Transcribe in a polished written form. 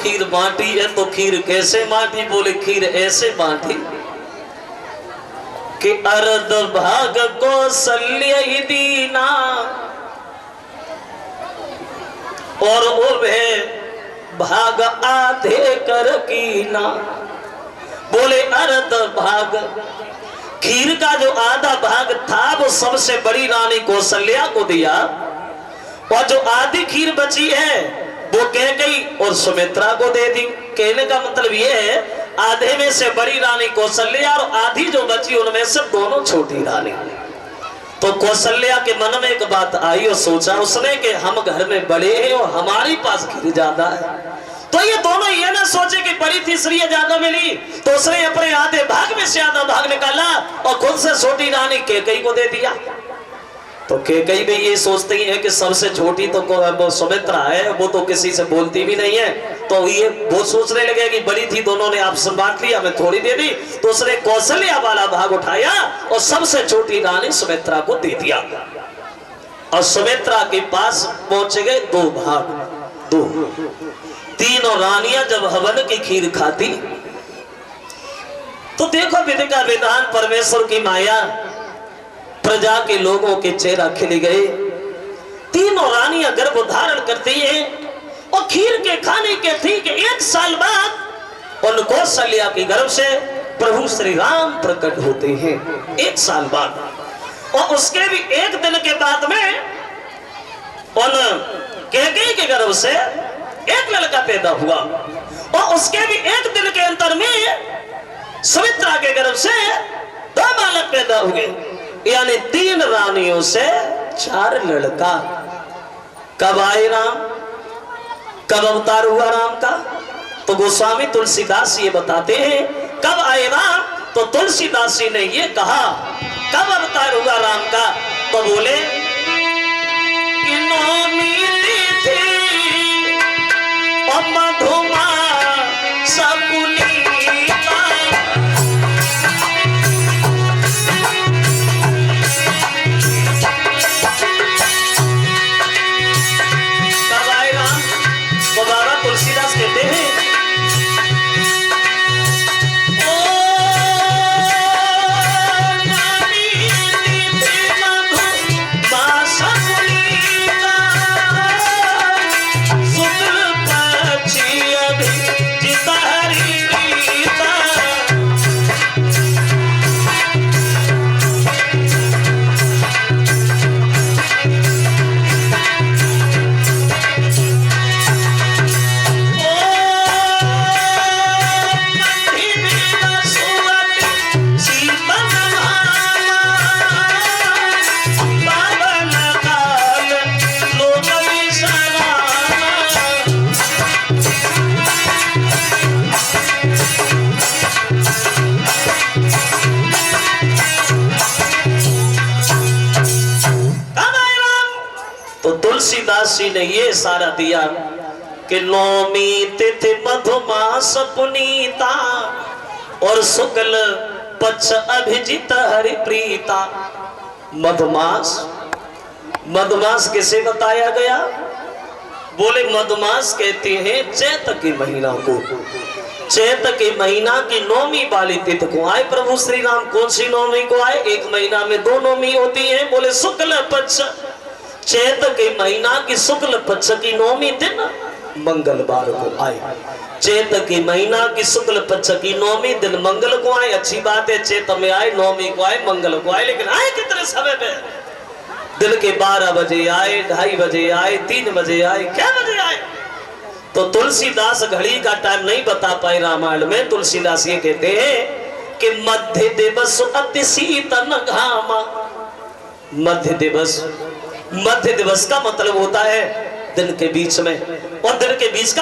खीर बांटी है तो खीर कैसे बांटी? बोले खीर ऐसे बांटी कि अर्ध भाग कौशल्य ही दीना और उभे भाग आधे कर कीना। बोले अर्ध भाग खीर का जो आधा भाग था वो सबसे बड़ी रानी कौशल्या को दिया, और जो आधी खीर बची है वो कैकेयी और सुमित्रा को दे दी। कहने का मतलब ये है आधे में से बड़ी रानी कौशल्या और आधी जो बची उनमें से दोनों छोटी रानी। तो कौशल्या के मन में एक बात आई और सोचा उसने कि हम घर में बड़े हैं और हमारे पास खीर ज्यादा है, तो ये दोनों ये ना सोचे कि बड़ी थी इसलिए ज्यादा मिली, तो उसने अपने आधे भाग में से आधा भाग निकाला और खुद से छोटी रानी कैकेयी को दे दिया। तो कैकेयी भी ये सोचती है कि सबसे छोटी तो वो सुमित्रा है, वो तो किसी से बोलती भी नहीं है, तो ये वो सोचने लगे कि बड़ी थी दोनों ने आपस में बांट लिया, मैं थोड़ी दे दी। तो उसने कौशल्या वाला भाग उठाया और सबसे छोटी रानी सुमित्रा को दे दिया। और सुमित्रा के पास पहुंच गए दो भाग, दो तीनों रानियां जब हवन की खीर खाती तो देखो विधि का विधान, परमेश्वर की माया, प्रजा के लोगों के चेहरा खिल गए। तीनों रानियां गर्भ धारण करती हैं और खीर के खाने के ठीक 1 साल बाद उन कौशल्या के गर्भ से प्रभु श्री राम प्रकट होते हैं। 1 साल बाद, और उसके भी 1 दिन के बाद में उन कैकेयी के गर्भ से एक लड़का पैदा हुआ, और उसके भी 1 दिन के अंतर में सुमित्रा के गर्भ से 2 बालक पैदा हुए, यानी 3 रानियों से 4 लड़का। कब आए राम, कब अवतार हुआ राम का? तो गोस्वामी तुलसीदास ये बताते हैं कब आए राम, तो तुलसीदास जी ने ये कहा कब अवतार हुआ राम का, तो बोले कि नौमी तिथि मधुमा सकुनीता। कब आए राम, तो बाबा तुलसीदास कहते हैं तुलसीदास जी ने ये इशारा दिया कि नौमी तिथि मधुमास पुनीता और शुक्ल पक्ष अभिजित हरि प्रीता। मधुमास, मधुमास किसे बताया गया? बोले मधुमास कहते हैं चैत की महीना को, चैत के महीना की नौमी वाली तिथि को आए प्रभु श्री राम। कौन सी नौमी को आए? 1 महीना में 2 नौमी होती है। बोले शुक्ल पक्ष, चैत के महीना की शुक्ल पक्ष की नौमी दिन मंगलवार को आए। चैत के महीना की शुक्ल पक्ष की नौमी दिन मंगल को आए। अच्छी बात है, चैत में आए, नौमी को आए, मंगल को आए, लेकिन आए कितने समय पे? दिन के 12 बजे आए, 2:30 बजे आए, 3 बजे आए, क्या बजे आए? तो तुलसीदास घड़ी का टाइम नहीं बता पाए रामायण में। तुलसीदास ये कहते हैं कि मध्य दिवस अति शीतल घामा। मध्य दिवस, मध्य दिवस का मतलब होता है दिन के बीच में, और दिन के बीच का